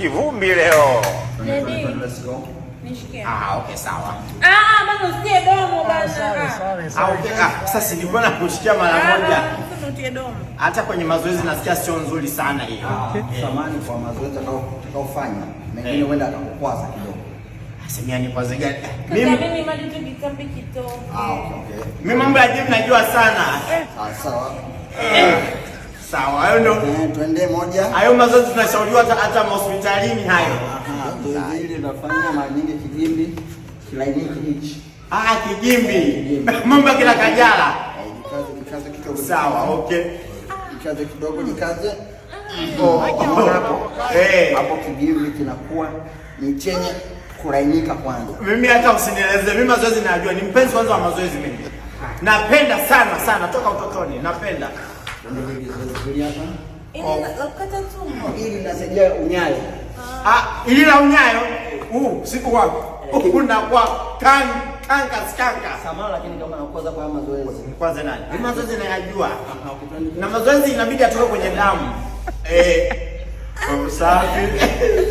Hatupigi vumbi leo. Let's go. Okay, sawa. Bado usitie domo bana. Okay. Sasa nilikuwa nakushikia mara moja. Sasa utie domo. Hata kwenye mazoezi nasikia sio nzuri sana hiyo. Samani kwa mazoezi utakaofanya. Mengine huenda atakukwaza kidogo. Semiani kwa zega. Mimi maji tu kitambi kitoke. Okay. Mimi mambo ya gym najua sana. Sawa. Sawa, hayo ndio. Twende moja. Hayo mazoezi tunashauriwa hata hospitalini hayo. Zoezi hili tunafanya mara nyingi kigimbi, kilainiki hichi. Kigimbi. Mambo kila Kajala. Jikaze kidogo. Sawa, okay. Jikaze kidogo, jikaze. Hapo kigimbi kinakuwa ni chenye kulainika kwanza. Mimi hata usinieleze, mimi mazoezi najua, ni mpenzi kwanza wa mazoezi mimi. Napenda sana toka utotoni, napenda. Ndio hapa. Ukata tumbo. Ili nasaidia unyayo. Ili la unyayo. Siku wako. Unakuwa kanka. Samahani lakini kama nakuanza kwa mazoezi. Kwanza nani? Mimi mazoezi nayajua. Na mazoezi inabidi atoke kwenye damu. Safi.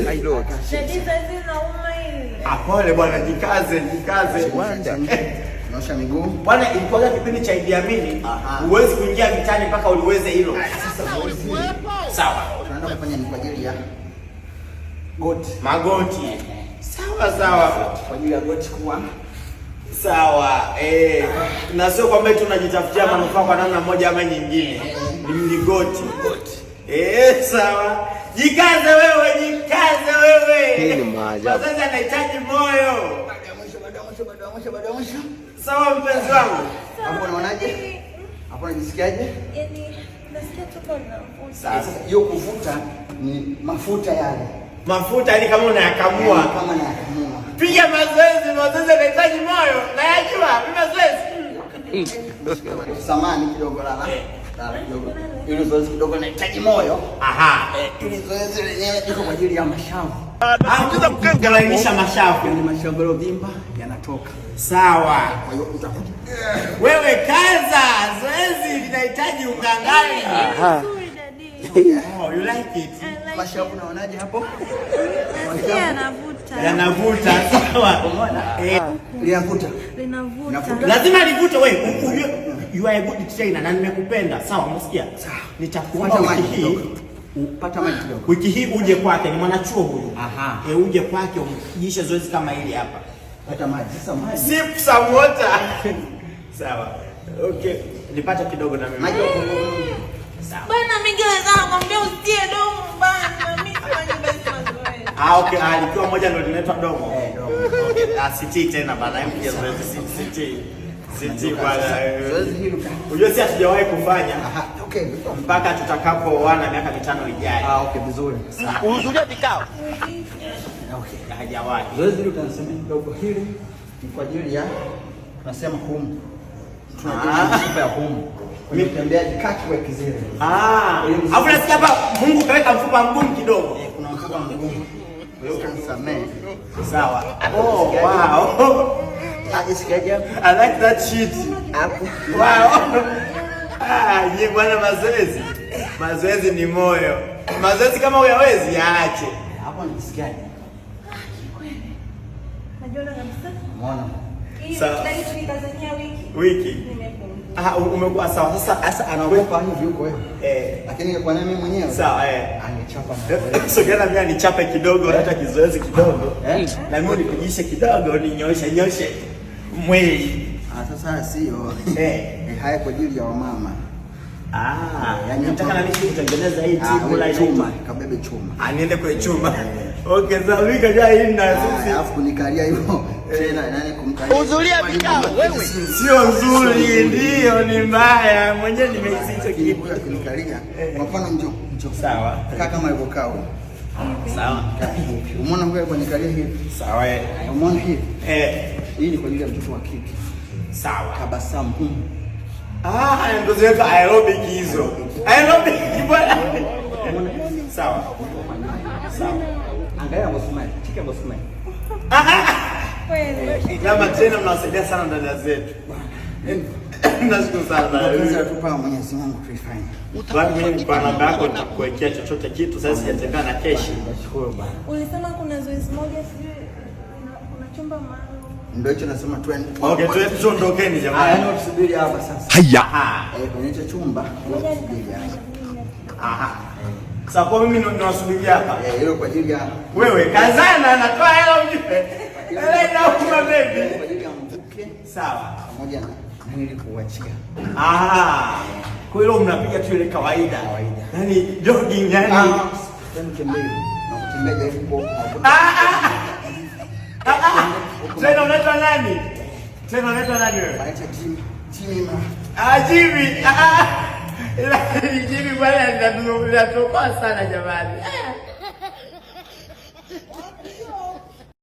Hailo. Shadiza hizi nauma hili. Pole bwana, jikaze. Nyosha miguu. Bwana, ilikuwa kipindi cha Idi Amin. Huwezi kuingia vitani mpaka uliweze hilo. Sawa. Tunaenda kufanya ni kwa ajili ya magoti. Sawa. Kwa ajili ya goti kuwa sawa. Na sio kwamba tunajitafutia manufaa kwa namna moja ama nyingine. Ni mligoti. Sawa. Jikaze wewe. Hii ni maajabu. Sasa anahitaji moyo. Baada ya mwisho. Sawa mpenzi wangu. Hapo unaonaje? Hapo unajisikiaje? Yaani nasikia tuko na Sasa hiyo kuvuta ni mafuta yale. Mafuta yani kama unayakamua. Kama nayakamua. Piga mazoezi yanahitaji moyo. Nayajua, mimi mazoezi. Samani kidogo lala kidogo. Ili zoezi kidogo linahitaji moyo. Ili zoezi lenyewe liko kwa ajili ya mashavu. Tunaweza kukangalainisha mashavu. Yaani mashavu yaliyovimba yanatoka. Sawa. Kwa hiyo utakuja. Wewe kaza, zoezi linahitaji ungangani. You like it? Mashavu unaonaje hapo? Yanavuta. Sawa. Linavuta. Lazima livute wewe. You are a good trainer na nimekupenda. Sawa, umesikia? Nitakuomba wiki hii upata maji kidogo. Wiki hii uje kwake, ni mwanachuo huyu. Uje kwake umjishe zoezi kama hili hapa. Pata maji. Sasa maji. Sip some water. Sawa. Okay. Nipate kidogo na mimi. Maji sawa. Bwana mingeweza kumwambia usitie domo bwana. Mimi sifanye mazoezi. Okay, alikuwa moja ndio linaitwa domo. Okay, siti tena bana, mpiga zoezi siti bwana. Zoezi hili. Unajua si hatujawahi kufanya. Okay. Mpaka tutakapooana miaka 5 ijayo. Okay, vizuri. Uhudhuria vikao. Okay, hajawahi. Zoezi hili tunasema kidogo hili ni kwa ajili ya tunasema humu. Tunajua ya humu. Kwenye utembeaji catwalk zile. Alafu nasikia hapa Mungu kaweka mfupa mgumu kidogo. Kuna mfupa mgumu. Wewe unasamee. Sawa. Wow. Ajisikiaje? I like that shit. Hapo. Wow. Ni bwana mazoezi ni moyo. Mazoezi kama huyawezi yaache. Hapo unajisikiaje? Kweli. Najua kabisa. Umeona? Sawa. Tulikazania wiki. Umekuwa sawa. Sasa anaogopa hivi yuko wewe. Lakini kwa nini mimi mwenyewe? Sawa angechapa. Sogea mimi nichape kidogo hata kizoezi kidogo. Na mimi nipigishe kidogo ninyoshe mwili. Sasa sio. Haya kwa ajili ya wamama. Yani nataka na mimi kutengeneza hii timu la chuma, kabebe chuma. Niende kwa chuma. Okay, sasa mimi kaja hii na sisi. Alafu nikalia hivyo. Tena nani kumkalia? Hudhuria vikao wewe. Sio nzuri, ndio ni mbaya. Mwenyewe nimehisi hicho kitu kunikalia. Kwa mfano njoo. Sawa. Kaa kama hivyo kao. Sawa. Umeona wewe kunikalia hivi? Sawa. Umeona hivi? Hii ni kwa ajili ya mtoto wa kike. Sawa. Tabasamu. Ndio zetu aerobic hizo. Aerobic bwana. Sawa. Angalia smile. Tika smile. Kweli. Kama tena mnawasaidia sana dada zetu. Nashukuru sana. Mapenzi yatupa Mwenyezi Mungu tuifanye. Bwana mimi kwa namba yako nitakuwekea chochote kitu, sasa sijatembea na keshi. Nashukuru bwana. Ulisema kuna zoezi moja sijui kuna chumba maalum. Ndio hicho nasema twende. Okay, tuondokeni jamani. Yaani tusubiri hapa sasa. Haya. Kwenye hicho chumba tusubiri hapa. Sasa kwa mimi ninawasubiri hapa. Hilo kwa ajili ya wewe kazana natoa hela mjipe. Hela inauma baby. Kwa ajili ya mvuke. Sawa. Pamoja na mwili kuachia. Kwa hiyo mnapiga tu ile kawaida. Yaani jogging yani. Tembea. Na kutembea jaribu. Tena unaitwa nani? Tena unaitwa nani wewe? Naitwa Jimmy. Jimmy. Jimmy bwana, ndio tunatoka sana jamani.